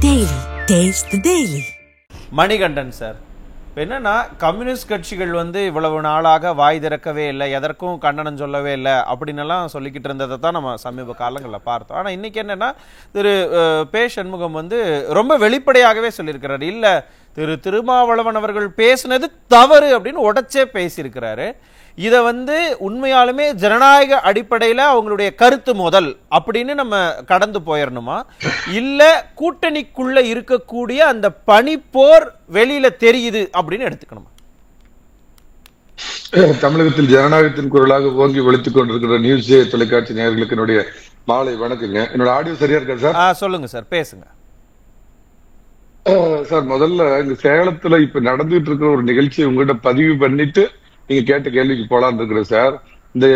Daily. Taste the Daily. Manikandan sir, இப்போ என்னன்னா communist கட்சிகள் இவ்வளவு நாளாக வாய் திறக்கவே இல்லை, எதற்கும் கண்டனம் சொல்லவே இல்லை அப்படின்னெல்லாம் சொல்லிக்கிட்டு இருந்ததை தான் நம்ம சமீப காலங்களில் பார்த்தோம். ஆனால் இன்னைக்கு என்னன்னா திரு பே சண்முகம் ரொம்ப வெளிப்படையாகவே சொல்லியிருக்கிறாரு, இல்லை திரு திருமாவளவன் அவர்கள் பேசினது தவறு அப்படின்னு உடைச்சே பேசியிருக்கிறாரு. இதை உண்மையாலுமே ஜனநாயக அடிப்படையில் அவங்களுடைய கருத்து முதல் அப்படின்னு நம்ம கடந்து போயிடணுமா, இல்ல கூட்டணிக்குள்ள இருக்கக்கூடிய அந்த பனிப்போர் வெளியில தெரியுது அப்படின்னு எடுத்துக்கணுமா? தமிழகத்தில் ஜனநாயகத்தின் குரலாக ஓங்கி ஒழித்துக் கொண்டிருக்கிற நியூஸ் தொலைக்காட்சி நேயர்களுக்கு என்னுடைய மாலை வணக்கங்க. என்னோட ஆடியோ சரியா இருக்கா சார்? சொல்லுங்க சார், பேசுங்க சார். முதல்ல இந்த சேலத்துல இப்ப நடந்துட்டு இருக்கிற ஒரு நிகழ்ச்சியை உங்ககிட்ட பதிவு பண்ணிட்டு நீங்க கேட்ட கேள்விக்கு போலான்னு இருக்கிற சார். இந்த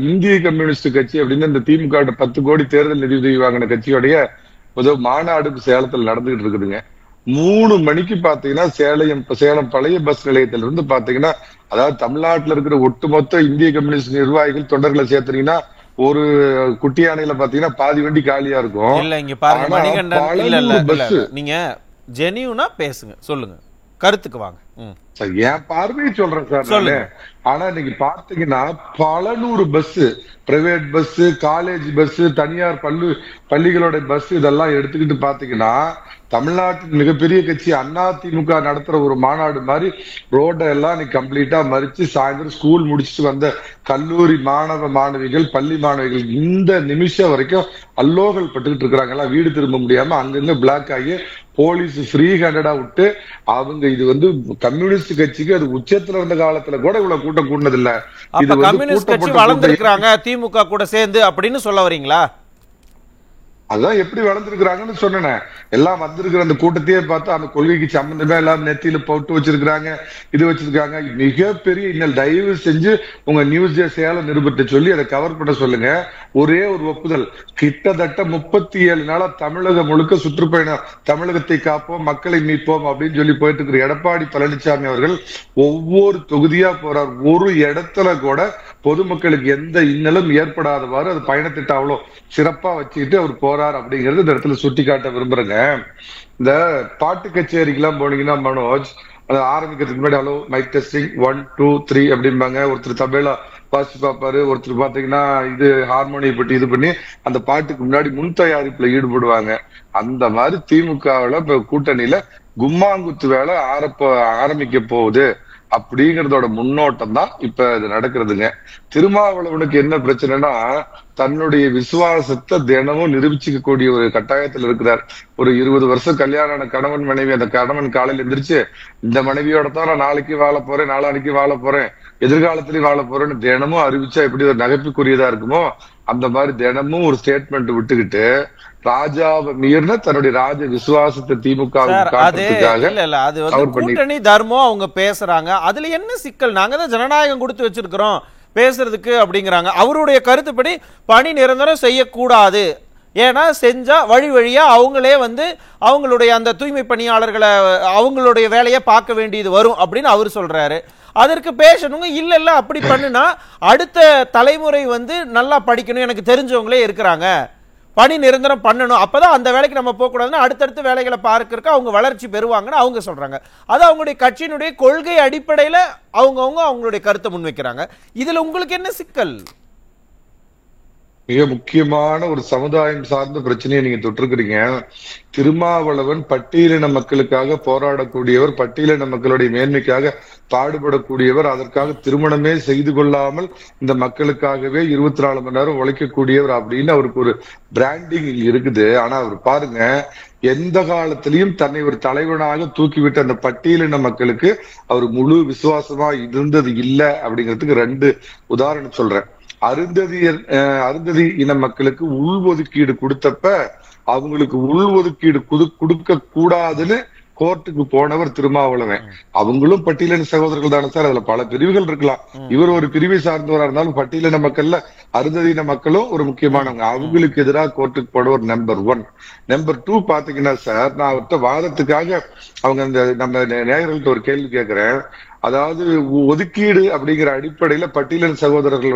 இந்திய கம்யூனிஸ்ட் கட்சி அப்படின்னு இந்த திமுக 10 கோடி தேர்தல் நிதியுதவி வாங்கின கட்சியோடைய முதல் மாநாடு சேலத்துல நடந்துகிட்டு இருக்குதுங்க. 3 மணிக்கு பாத்தீங்கன்னா சேலம் பழைய பஸ் நிலையத்தில இருந்து பாத்தீங்கன்னா, அதாவது தமிழ்நாட்டுல இருக்கிற ஒட்டுமொத்த இந்திய கம்யூனிஸ்ட் நிர்வாகிகள் தொண்டர்களை சேர்த்தீங்கன்னா ஒரு குட்டி யானையில பாத்தீங்கன்னா பாதி வண்டி காலியா இருக்கும். இல்ல இங்க பாருங்க மணிகண்டன், நீங்க ஜெனியூனா பேசுங்க, சொல்லுங்க, கருத்துக்கு வாங்க. என் பார்வையை சொல்றேன் சார். ஆனா இன்னைக்கு பாத்தீங்கன்னா பல 100 bus, private bus, college bus, தனியார் பள்ளிகளோட பஸ் இதெல்லாம் எடுத்துக்கிட்டு பாத்தீங்கன்னா தமிழ்நாட்டின் மிகப்பெரிய கட்சி அதிமுக நடத்துற ஒரு மாநாடு மாதிரி ரோட எல்லாம் இன்னைக்கு கம்ப்ளீட்டா மறிச்சு சாயந்தரம் ஸ்கூல் முடிச்சுட்டு வந்த கல்லூரி மாணவ மாணவிகள், பள்ளி மாணவிகள் இந்த நிமிஷம் வரைக்கும் அல்லோகல் பட்டுக்கிட்டு இருக்கிறாங்க. வீடு திரும்ப முடியாம அங்கங்க பிளாக் ஆகி போலீஸ் ஃப்ரீ ஹேண்டடா விட்டு அவங்க இது கம்யூனிஸ்ட் கட்சிக்கு அது உச்சத்துல இருந்த காலத்துல கூட இவ்வளவு கூட்டம் கூட்டினது இல்ல. இது கம்யூனிஸ்ட் கட்சி வளர்ந்திருக்கிறாங்க திமுக கூட சேர்ந்து அப்படின்னு சொல்ல வரீங்களா? அதான் எப்படி வளர்ந்துருக்காங்கன்னு சொன்னேன். எல்லாம் வந்திருக்கிற அந்த கூட்டத்தையே பார்த்தா அந்த கொள்கைக்கு சம்பந்தமே எல்லாம் நெத்தியில போட்டு வச்சிருக்காங்க, இது வச்சிருக்காங்க. மிகப்பெரிய இன்னல் தயவு செஞ்சு உங்க நியூஸ் சேலம் நிருபத்தை சொல்லி அதை கவர் பண்ண சொல்லுங்க. ஒரே ஒரு ஒப்புதல், கிட்டத்தட்ட 37 நாளா தமிழகம் முழுக்க சுற்றுப்பயணம், தமிழகத்தை காப்போம் மக்களை மீட்போம் அப்படின்னு சொல்லி போயிட்டு இருக்கிற எடப்பாடி பழனிசாமி அவர்கள் ஒவ்வொரு தொகுதியா போறார். ஒரு இடத்துல கூட பொதுமக்களுக்கு எந்த இன்னலும் ஏற்படாதவாறு அது பயணத்திட்ட அவ்வளவு சிறப்பா வச்சுக்கிட்டு அவர் போறார் அப்படிங்கறது இந்த இடத்துல சுட்டி காட்ட விரும்புறேங்க. இந்த பாட்டு கச்சேரிக்கெல்லாம் போனீங்கன்னா மனோஜ், அது ஆரம்பிக்கிறதுக்கு முன்னாடி ஹலோ மைக் டெஸ்டிங் 1 2 3 அப்படிம்பாங்க. ஒருத்தர் தபேலா வாசி பார்ப்பாரு, ஒருத்தர் பாத்தீங்கன்னா இது ஹார்மோனியை பற்றி இது பண்ணி அந்த பாட்டுக்கு முன்னாடி முன் தயாரிப்புல ஈடுபடுவாங்க. அந்த மாதிரி திமுகவுல இப்ப கூட்டணியில கும்மாங்குத்து வேலை ஆரம்பிக்க போகுது அப்படிங்கறதோட முன்னோட்டம் தான் இப்ப இது நடக்கிறதுங்க. திருமாவளவனுக்கு என்ன பிரச்சனைனா, தன்னுடைய விசுவாசத்தை தினமும் நிரூபிச்சுக்க கூடிய ஒரு கட்டாயத்தில் இருக்கிறார். ஒரு 20 வருஷம் கல்யாணம் கணவன் மனைவி, அந்த கணவன் காலையில் எந்திரிச்சு இந்த மனைவியோட தான் நான் நாளைக்கு வாழ போறேன், நாளானைக்கு வாழ போறேன், எதிர்காலத்திலயும் வாழ போறேன்னு தினமும் அறிவிச்சா எப்படி ஒரு நகைப்புக்குரியதா இருக்குமோ அந்த மாதிரி தினமும் ஒரு ஸ்டேட்மெண்ட் விட்டுக்கிட்டு ராஜாவை மீறின தன்னுடைய ராஜ விசுவாசத்தை திமுக கூட்டணி தர்மம் அவங்க பேசுறாங்க. அதுல என்ன சிக்கல்? நாங்க தான் ஜனநாயகம் கொடுத்து வச்சிருக்கிறோம் பேசுறதுக்கு அப்படிங்கிறாங்க. அவருடைய கருத்துப்படி பணி நிரந்தரம் செய்யக்கூடாது, ஏன்னா செஞ்சா வழி வழியா அவங்களே அவங்களுடைய அந்த தூய்மை பணியாளர்களை அவங்களுடைய வேலையை பார்க்க வேண்டியது வரும் அப்படின்னு அவர் சொல்றாரு. அதற்கு பேசணுங்க, இல்ல இல்ல அப்படி பண்ணுனா அடுத்த தலைமுறை நல்லா படிக்கணும், எனக்கு தெரிஞ்சவங்களே இருக்கிறாங்க, பணி நிரந்தரம் பண்ணணும், அப்பதான் அந்த வேலைக்கு நம்ம போக கூடாதுன்னா அடுத்தடுத்த வேலைகளை பார்க்கறதுக்கு அவங்க வளர்ச்சி பெறுவாங்கன்னு அவங்க சொல்றாங்க. அது அவங்களுடைய கட்சியினுடைய கொள்கை அடிப்படையில அவங்களுடைய கருத்தை முன்வைக்கிறாங்க. இதுல உங்களுக்கு என்ன சிக்கல்? மிக முக்கியமான ஒரு சமுதாயம் சார்ந்த பிரச்சனையை நீங்க தொட்டிருக்கிறீங்க. திருமாவளவன் பட்டியலின மக்களுக்காக போராடக்கூடியவர், பட்டியலின மக்களுடைய மேன்மைக்காக பாடுபடக்கூடியவர், அதற்காக திருமணமே செய்து கொள்ளாமல் இந்த மக்களுக்காகவே 24 மணி நேரம் உழைக்கக்கூடியவர் அப்படின்னு அவருக்கு ஒரு பிராண்டிங் இருக்குது. ஆனா அவர் பாருங்க, எந்த காலத்திலையும் தன்னை ஒரு தலைவனாக தூக்கிவிட்ட அந்த பட்டியலின மக்களுக்கு அவர் முழு விசுவாசமா இருந்தது இல்லை அப்படிங்கிறதுக்கு 2 உதாரணம் சொல்றேன். அருந்ததி இன மக்களுக்கு உள்ஒதுக்கீடு கொடுத்தப்ப அவங்களுக்கு உள்ஒதுக்கீடு கொடுக்க கூடாதுன்னு கோர்ட்டுக்கு போனவர் திருமாவளவன். அவங்களும் பட்டியலின சகோதரர்கள் தானே சார், அதுல பல பிரிவுகள் இருக்கலாம். இவர் ஒரு பிரிவை சார்ந்தவரா இருந்தாலும் பட்டியலின மக்கள்ல அருந்ததியின மக்களும் ஒரு முக்கியமானவங்க. அவங்களுக்கு எதிராக கோர்ட்டுக்கு போனவர் நம்பர் 1. நம்பர் 2 பாத்தீங்கன்னா சார், நான் அவர்கிட்ட வாதத்துக்காக அவங்க நம்ம நேயர்கள்ட்ட ஒரு கேள்வி கேட்கிறேன். அதாவது ஒதுக்கீடு அப்படிங்கிற அடிப்படையில பட்டியலின சகோதரர்கள்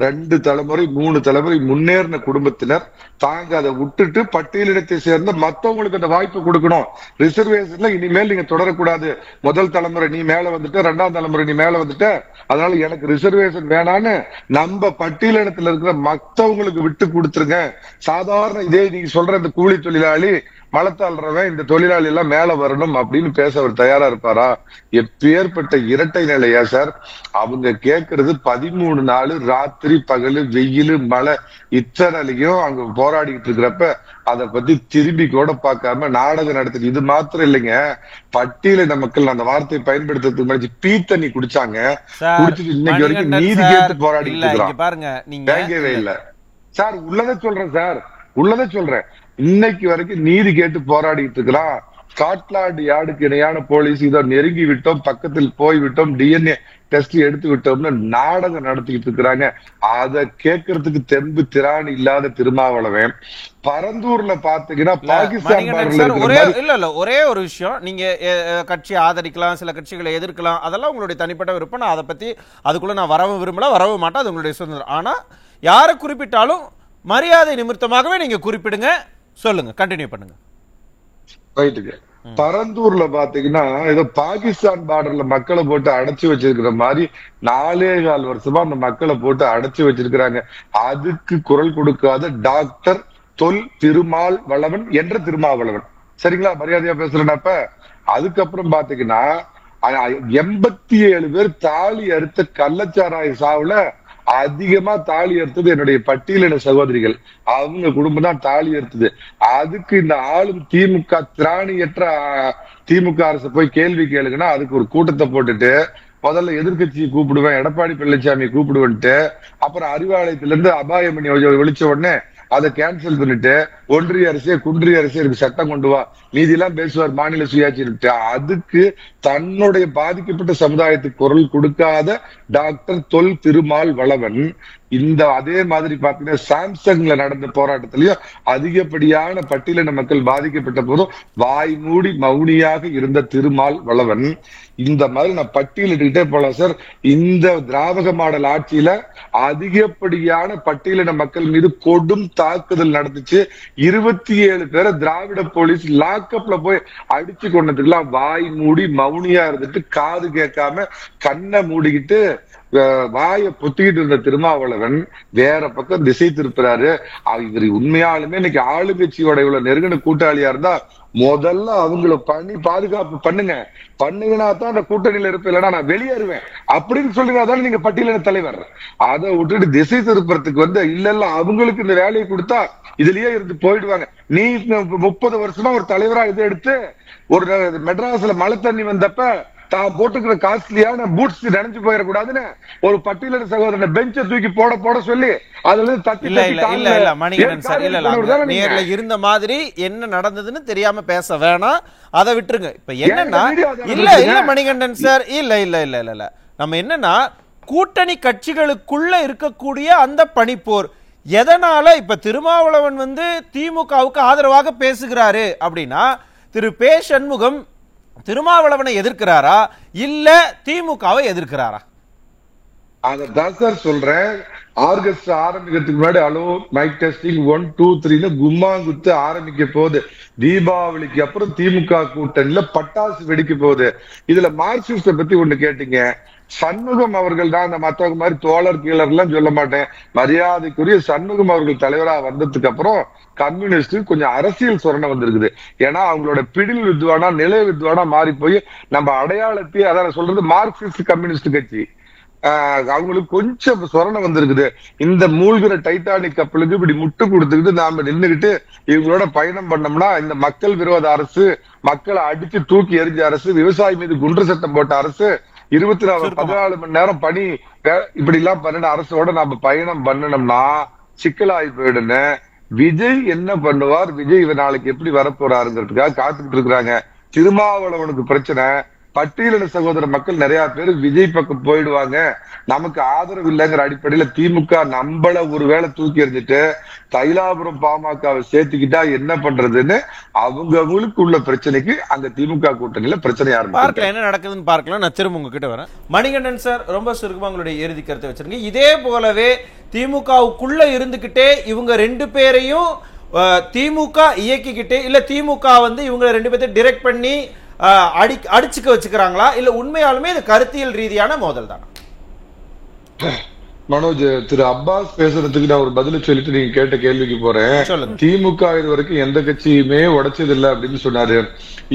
2 தலைமுறை 3 தலைமுறை முன்னேறின குடும்பத்தினர் தாங்க அதை விட்டுட்டு பட்டியலினத்தை சேர்ந்த மத்தவங்களுக்கு அந்த வாய்ப்பு கொடுக்கணும். ரிசர்வேஷன்ல இனிமேல் நீங்க தொடரக்கூடாது. முதல் தலைமுறை நீ மேல வந்துட்ட, 2ஆம் தலைமுறை நீ மேல வந்துட்ட, அதனால எனக்கு ரிசர்வேஷன் வேணான்னு நம்ம பட்டியலினத்துல இருக்கிற மத்தவங்களுக்கு விட்டு கொடுத்துருங்க. சாதாரண இதே நீங்க சொல்ற இந்த கூலி தொழிலாளி மலத்தாள்றவன் இந்த தொழிலாளி எல்லாம் மேல வரணும் அப்படின்னு பேச அவர் தயாரா இருப்பாரா? எப்பேற்பட்ட இரட்டை நிலையா சார்? அவங்க கேட்கறது 13 நாள் ராத்திரி பகல் வெயில் மழை இத்தனையும் அங்க போராடிக்கிட்டு இருக்கிறப்ப அதை பத்தி திரும்பி கூட பார்க்காம நாடகம் நடத்துது. இது மாத்திரம் இல்லைங்க, பட்டியலின மக்கள் அந்த வார்த்தையை பயன்படுத்துறதுக்கு முன்னாடி பீ தண்ணி குடிச்சாங்க, குடிச்சிட்டு இன்னைக்கு வரைக்கும் நீதி கேட்டு போராடிட்டு இருக்கிறாங்க. இல்ல சார், உள்ளதை சொல்றேன் சார், உள்ளதை சொல்றேன். இன்னைக்கு வரைக்கும் நீதி கேட்டு போராடிட்டு இருக்கிறான். ஸ்காட்லாந்து யார்டுக்கு இணையான போலீஸ் இதோ நெருங்கி விட்டோம், பக்கத்தில் போய் விட்டோம், டிஎன்ஏ டெஸ்ட் எடுத்து விட்டோம்னு நாடகம் நடத்திக்கிட்டு இருக்கிறாங்க. அதை கேட்கறதுக்கு தெம்பு திராணி இல்லாத திருமாவளவன் பரந்தூர்ல பாத்தீங்கன்னா பாகிஸ்தான் ஒரே ஒரு விஷயம், நீங்க கட்சி ஆதரிக்கலாம், சில கட்சிகளை எதிர்க்கலாம், அதெல்லாம் உங்களுடைய தனிப்பட்ட விருப்பம். நான் அதை பத்தி அதுக்குள்ள நான் வரவும் விரும்பல, வரவும் மாட்டேன், அது உங்களுடைய சுதந்திரம். ஆனா யாரை குறிப்பிட்டாலும் மரியாதை நிமித்தமாகவே நீங்க குறிப்பிடுங்க. சொல்லுங்க, கண்டினியூ பண்ணுங்க. ரைட்டுங்க. பரந்தூர்ல பாத்தீங்கன்னா ஏதோ பாகிஸ்தான் பார்டர்ல மக்களை போட்டு அடைச்சு வச்சிருக்கிற மாதிரி 4.25 வருஷமா அந்த மக்களை போட்டு அடைச்சு வச்சிருக்கிறாங்க. அதுக்கு குரல் கொடுக்காத டாக்டர் தொல் திருமாவளவன் என்ற திருமாவளவன், சரிங்களா? மரியாதையா பேசுறேன்னப்ப. அதுக்கப்புறம் பாத்தீங்கன்னா 87 பேர் தாலி அறுத்த கள்ளச்சாராய சாவுல அதிகமா தாலி அறுத்தது என்னுடைய பட்டியலின சகோதரிகள். அவங்க குடும்பம் தான் தாலி அறுத்தது. அதுக்கு இந்த ஆளும் திமுக திராணியற்ற திமுக அரசு போய் கேள்வி கேளுங்கன்னா அதுக்கு ஒரு கூட்டத்தை போட்டுட்டு முதல்ல எதிர்கட்சியை கூப்பிடுவேன், எடப்பாடி பழனிசாமி கூப்பிடுவேன்ட்டு, அப்புறம் அறிவாலயத்திலிருந்து அபாயமணி ஒழிச்ச உடனே அதை கேன்சல் பண்ணிட்டு ஒன்றிய அரசே குன்றிய அரசே இருக்கு சட்டம் கொண்டு வா, மீதி எல்லாம் பேசுவார் மாநில சுயாட்சி. அதுக்கு தன்னுடைய பாதிக்கப்பட்ட சமுதாயத்துக்கு குரல் கொடுக்காத டாக்டர் தொல் திருமாவளவன் இந்த அதே மாதிரி பாத்தீங்கன்னா சாம்சங்ல நடந்த போராட்டத்திலயும் அதிகப்படியான பட்டியலின மக்கள் பாதிக்கப்பட்ட போதும் வாய் மூடி மௌனியாக இருந்த திருமாவளவன் இந்த மாதிரி நான் பட்டியலிட்டுக்கிட்டே போலாம் சார். இந்த திராவிட மாடல் ஆட்சியில அதிகப்படியான பட்டியலின மக்கள் மீது கொடும் தாக்குதல் நடந்துச்சு. 27 பேரை திராவிட போலீஸ் லாக்அப்ல போய் அடிச்சு கொண்டதுக்கெல்லாம் வாய் மூடி மௌனியா இருந்துட்டு காது கேட்காம கண்ணை மூடிக்கிட்டு வாயை பொத்திக்கிட்டு இருந்த திருமாவளவன் வேற பக்கம் திசை திருப்புறாரு. இவர் உண்மையாலுமே இன்னைக்கு ஆளுங்கட்சியோட இவ்வளவு நெருங்கின கூட்டாளியா இருந்தா முதல்ல அவங்கள பாதுகாப்பு பண்ணுங்கன்னா தான் அந்த கூட்டணியில இருப்பேன், இல்லைன்னா நான் வெளியேறுவேன் அப்படின்னு சொல்லினாதான் நீங்க பட்டியலின தலைவர். அதை விட்டுட்டு திசை திருப்பறதுக்கு இல்ல அவங்களுக்கு இந்த வேலையை கொடுத்தா இதுலயே இருந்து போயிடுவாங்க. நீ 30 வருஷமா ஒரு தலைவரா இதை எடுத்து ஒரு மெட்ராஸ்ல மழை தண்ணி வந்தப்ப தான் போட்டுக்கிற காஸ்ட்லியான பூட்ஸ் நினைஞ்சு போயிடக்கூடாதுன்னு ஒரு பட்டியலின சகோதரனை பெஞ்சை தூக்கி போட சொல்லி அதுல தட்டி மணிகண்டன் சார் நேர்ல இருந்த மாதிரி என்ன நடந்ததுன்னு தெரியாம பேச வேணாம், அதை விட்டுருங்க. இப்ப என்னன்னா இல்ல மணிகண்டன் சார் இல்ல நம்ம என்னன்னா கூட்டணி கட்சிகளுக்குள்ள இருக்கக்கூடிய அந்த பனிப்போர் எதனால இப்ப திருமாவளவன் திமுகவுக்கு ஆதரவாக பேசுகிறாரு அப்படின்னா திரு பே சண்முகம் திருமாவளவனை எதிர்க்கிறாரா இல்ல திமுகவை எதிர்க்கிறாரா? அதான் சார் சொல்றேன். ஆர்கஸ்ட் ஆரம்பிக்கிறதுக்கு முன்னாடி அலோ மைக் டெஸ்டிங் 1 2 3 கும்மாங்குத்து ஆரம்பிக்க போகுது. தீபாவளிக்கு அப்புறம் திமுக கூட்டணியில பட்டாசு வெடிக்க போகுது. இதுல மார்க்சிஸ்ட பத்தி ஒண்ணு கேட்டீங்க. சண்முகம் அவர்கள் தான் அந்த மத்தவங்க மாதிரி தோழர் கீழர் எல்லாம் சொல்ல மாட்டேன். மரியாதைக்குரிய சண்முகம் அவர்கள் தலைவரா வந்ததுக்கு அப்புறம் கம்யூனிஸ்ட் கொஞ்சம் அரசியல் சொரணை வந்திருக்குது. ஏன்னா அவங்களோட பிடில் வித்வானா நிலை வித்வானா மாறி போய் நம்ம அடையாளத்தையே அதான் சொல்றது மார்க்சிஸ்ட் கம்யூனிஸ்ட் கட்சி அவங்களுக்கு கொஞ்சம் சொரணை வந்திருக்குது. இந்த மூழ்கிற டைட்டானிக் கப்பலுக்கு இப்படி முட்டு கொடுத்துக்கிட்டு நாம நின்றுகிட்டு இவங்களோட பயணம் பண்ணோம்னா இந்த மக்கள் விரோத அரசு, மக்களை அடிச்சு தூக்கி எறிஞ்ச அரசு, விவசாயி மீது குண்டு சட்டம் போட்ட அரசு, 14 மணி நேரம் பணி இப்படி எல்லாம் பண்ணின அரசோட நாம பயணம் பண்ணணும்னா சிக்கலாகி போயிடுன்னு விஜய் என்ன பண்ணுவார், விஜய் நாளைக்கு எப்படி வரப்போறாருங்கிறதுக்காக காத்துக்கிட்டு இருக்கிறாங்க. திருமாவளவனுக்கு பிரச்சனை பட்டியலின சகோதர மக்கள் நிறைய பேர் விஜய் பக்கம் போயிடுவாங்க, நமக்கு ஆதரவு இல்லைங்கிற அடிப்படையில திமுக நம்மள ஒருவேளை தூக்கி எறிஞ்சிட்டு தைலாபுரம் பாமகவை சேர்த்துக்கிட்டா என்ன பண்றதுன்னு அவங்களுக்கு உள்ள பிரச்சனைக்கு அங்க திமுக கூட்டணியில பிரச்சனை பார்க்கலாம், என்ன நடக்குதுன்னு பார்க்கலாம். நான் திரும்ப உங்ககிட்ட வரேன். மணிகண்டன் சார், ரொம்ப சுருக்கமா உங்களுடைய இறுதி கருத்தை வச்சிருங்க. இதே போலவே திமுகவுக்குள்ள இருந்துகிட்டே இவங்க ரெண்டு பேரையும் திமுக இயக்கிக்கிட்டே, இல்ல திமுக வந்து இவங்க ரெண்டு பேர்த்தையும் டைரக்ட் பண்ணி அடிச்சுக்க வச்சுக்கிறாங்களா, இல்ல உண்மையாலுமே இது கருத்தியல் ரீதியான மோதல் தானா? மனோஜ், திரு அப்பாஸ் பேசுறதுக்கு நான் ஒரு பதில சொல்லிட்டு நீங்க கேட்ட கேள்விக்கு போறேன். திமுக இது வரைக்கும் எந்த கட்சியுமே உடைச்சது இல்லை அப்படின்னு சொன்னாரு.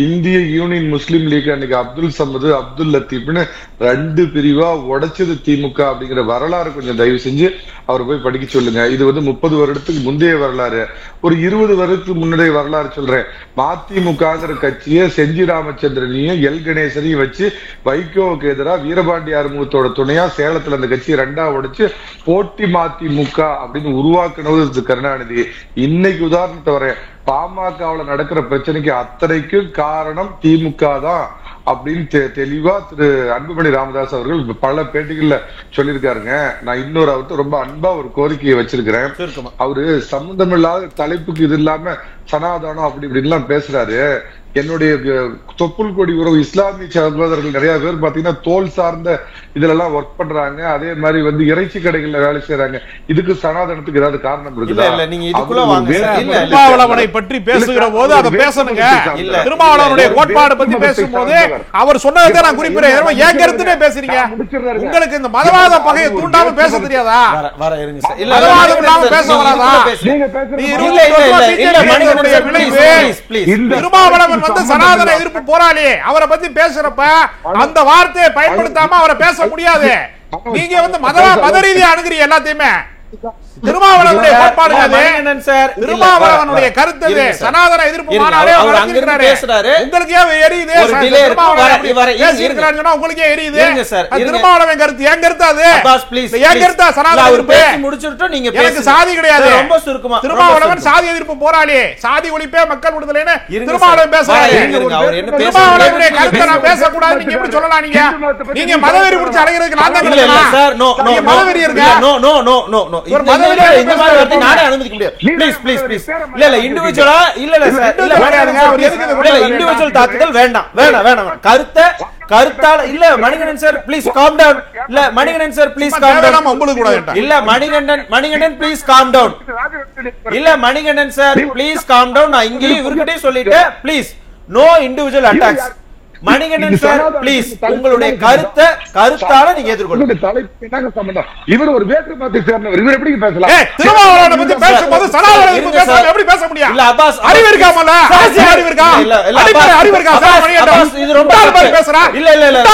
இந்திய யூனியன் முஸ்லீம் லீக் அன்னைக்கு அப்துல் சமது, அப்துல் லத்தீப்னு 2 பிரிவா உடைச்சது திமுக அப்படிங்கிற வரலாறு கொஞ்சம் தயவு செஞ்சு அவர் போய் படிக்க சொல்லுங்க. இது வந்து 30 வருடத்துக்கு முந்தைய வரலாறு. ஒரு 20 வருடத்துக்கு முன்னுடைய வரலாறு சொல்றேன். மதிமுகங்கிற கட்சியை செஞ்சி ராமச்சந்திரனையும் எல் கணேசனையும் வச்சு வைகோவுக்கு எதிராக வீரபாண்டி ஆறுமுகத்தோட துணையா சேலத்துல அந்த கட்சியை 2ஆ உடைச்சு போட்டி மதிமுக அப்படின்னு உருவாக்குனது கருணாநிதி. இன்னைக்கு உதாரணத்தை வரேன், பாமகவுல நடக்கிற பிரச்சனைக்கு அத்தனைக்கும் காரணம் திமுக தான் அப்படின்னு தெளிவா திரு அன்புமணி ராமதாஸ் அவர்கள் பல பேட்டிகள்ல சொல்லியிருக்காருங்க. நான் இன்னொரு அவர்கிட்ட ரொம்ப அன்பா ஒரு கோரிக்கையை வச்சிருக்கிறேன். அவரு சம்பந்தமில்லாத தலைப்புக்கு இது இல்லாம சனாதானம் அப்படி இப்படி எல்லாம் பேசுறாரு. என்னுடைய தொப்புள் கொடி உறவு இஸ்லாமிய சகோதரர்கள் நிறைய பேர் பாத்தீங்கன்னா தோல் சார்ந்த இதுல எல்லாம் ஒர்க் பண்றாங்க. அதே மாதிரி வந்து இறைச்சி கடைகள்ல வேலை செய்யறாங்க. இதுக்கு சனாதனத்துக்கு ஏதாவது காரணம் இருக்குதா? திருமாவளவனை பற்றி பேசுகிற போது அதை பேசணுங்க. திருமாவளவனுடைய கோட்பாடு பத்தி பேசும்போது அவர் சொன்னதை நான் குறிப்பிடுறேன். என் கருத்துனே பேசுறீங்க. உங்களுக்கு இந்த மதவாத பகையை தூண்டாம பேச தெரியாதா? மதவாதம் இல்லாம பேச வராதா? திருமாவளவன் வந்து சனாதன எதிர்ப்பு போராளி, அவரை பத்தி பேசுறப்ப அந்த வார்த்தையை பயன்படுத்தாம அவரை பேச முடியாது. நீங்க வந்து மத ரீதியா அணுகிறீங்க எல்லாத்தையுமே. திருமாவளவனுடைய கோட்பாடு சார், திருமாவளவனுடைய கருத்து சனாதன எதிர்ப்பு மாநாடு பேசுறாரு. உங்களுக்கே எரியுது, உங்களுக்கே எரியுது. திருமாவளவன் கருத்து என் கருத்து, அது என் கருத்தா? சனாதன எதிர்ப்பு முடிச்சுட்டு நீங்க எனக்கு சாதி கிடையாது. ரொம்ப சுருக்கமா, திருமாவளவன் சாதி எதிர்ப்பு போராளி, சாதி ஒழிப்பே மக்கள் விடுதலைன்னு திருமாவளவன் பேசுறாரு. திருமாவளவனுடைய கருத்தை நான் பேசக்கூடாது நீங்க எப்படி சொல்லலாம்? நீங்க மதவெறி முடிச்சு அடைகிறதுக்கு நான் தான் மதவெறி இருக்கா? இந்த மாதிரி வார்த்தை நானே அனுமதிக்க முடியாது. Please please please. இல்ல இண்டிவிஜுவலா இல்ல சார், இல்ல இண்டிவிஜுவல் தாக்குதல் வேண்டாம் வேண்டாம் வேண்டாம். கருத்தால இல்ல Manikandan sir please calm down. இல்ல Manikandan sir please calm down. உங்களுக்கு கூட இல்ல மணிகண்டன் ப்ளீஸ் காம் டவுன். இல்ல Manikandan sir please calm down. நான் இங்கேயும் இவர்கிட்டயே சொல்லிட்டேன். Please no individual attacks. Manikandan sir please உங்களுடைய கருத்தால நீங்க எதிர்கொள்ளுங்க. தலைப்பு சம்பந்தம்? இவர் ஒரு வேற்று மதத்தை சேர்ந்தவர், இவர் எப்படி பேசலாம்? திருமாவளவனை பத்தி பேசும்போது சனாதன எதிர்ப்பு பேசாம எப்படி பேச முடியும்? இல்ல அப்பாஸ் அறிவு இருக்காமல, அறிவு இருக்கா? அடிப்படை அறிவு இருக்கா? அப்பாஸ் இது ரொம்ப பேசுறா. இல்ல இல்ல இல்ல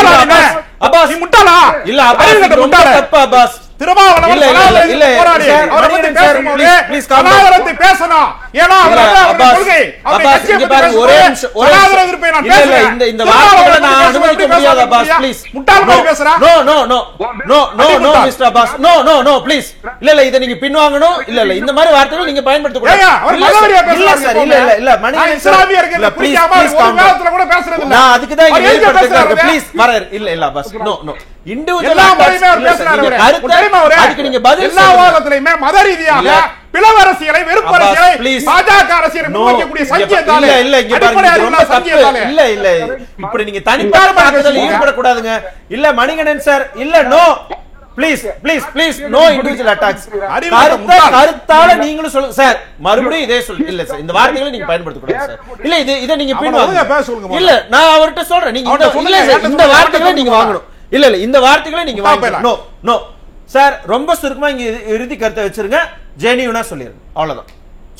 அப்பாஸ் நீ முட்டாளா? இல்ல அப்பாஸ் ரொம்ப தப்பு. அப்பாஸ் திருமாவளவன் சனாதன எதிர்ப்பு போராளி, அவரை பத்தி பேசும்போது சனாதனத்தை பேசணும். ஏன்னா அவருடைய கொள்கை, அவருடைய கட்சியை பாருங்க. ஒரே சனாதன எதிர்ப்பை நான் பேசுறேன். இந்த வார்த்தைகளை நான் அனுமதிக்க முடியாது. அப்பாஸ் ப்ளீஸ் முட்டாள் போய் பேசுறா. No no no no no no mister Abbas, no no no please. இல்ல இல்ல இத நீங்க பின்வாங்கணும். இல்ல இல்ல இந்த மாதிரி வார்த்தைகளை நீங்க பயன்படுத்த கூடாது. அவர் மதவெறியா பேசுறாரு. இல்ல இல்ல இல்ல மணிகண்டன் இஸ்லாமிய இருக்கே புரியாம ஒரு காலத்துல கூட பேசுறது இல்ல. நான் அதுக்கு தான் இங்க ஏற்படுத்துறேன். ப்ளீஸ் வரர். இல்ல இல்ல அப்பாஸ் நோ நோ இண்டிவிஜுவல் பேசுறாரு. அதுக்கு நீங்க பதில் எல்லா வாதத்திலயுமே மத ரீதியாக பிளவு அரசியலை, வெறுப்பு அரசியலை, பாஜக அரசியலை முன்வைக்கக்கூடிய சங்கியத்தாலே இல்ல இங்க பாருங்க. இல்ல இல்ல இப்படி நீங்க தனிப்பட்ட தாக்குதல் ஈடுபடக்கூடாதுங்க. இல்ல மணிகண்டன் சார் இல்ல no please please please no individual attacks. கருத்தால நீங்களும் சொல்லுங்க சார். மறுபடியும் இதே சொல்லு. இல்ல சார் இந்த வார்த்தைகளை நீங்க பயன்படுத்த கூடாது சார். இல்ல இத நீங்க பின்வாங்க. இல்ல நான் அவர்கிட்ட சொல்றேன், நீங்க இந்த வார்த்தைகளை நீங்க வாங்கணும். இல்ல இல்ல இந்த வார்த்தைகளை நீங்க வாங்கணும். நோ நோ சார் ரொம்ப சுருக்கமா இங்க இறுதி கருத்தை வச்சிருங்க. ஜெனியூனா சொல்லிருங்க, அவ்வளவுதான்.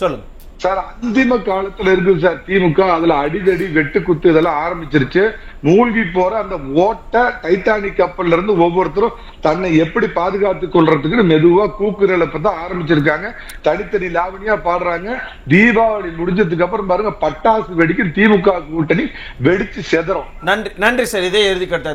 சொல்லுங்க சார். அந்திம காலத்துல இருக்கு சார் திமுக. அதுல அடிதடி வெட்டு குத்து இதெல்லாம் ஆரம்பிச்சிருச்சு. மூழ்கி போற அந்த ஓட்ட டைட்டானிக் கப்பல்ல இருந்து ஒவ்வொருத்தரும் தன்னை எப்படி பாதுகாத்துக் கொள்றதுக்கு மெதுவா கூக்குரலப்பதான் ஆரம்பிச்சிருக்காங்க. தனித்தனி லாவணியா பாடுறாங்க. தீபாவளி முடிஞ்சதுக்கு அப்புறம் பாருங்க பட்டாசு வெடிக்கும். திமுக கூட்டணி வெடிச்சு செதறும். நன்றி நன்றி சார். இதே இறுதி கருத்தை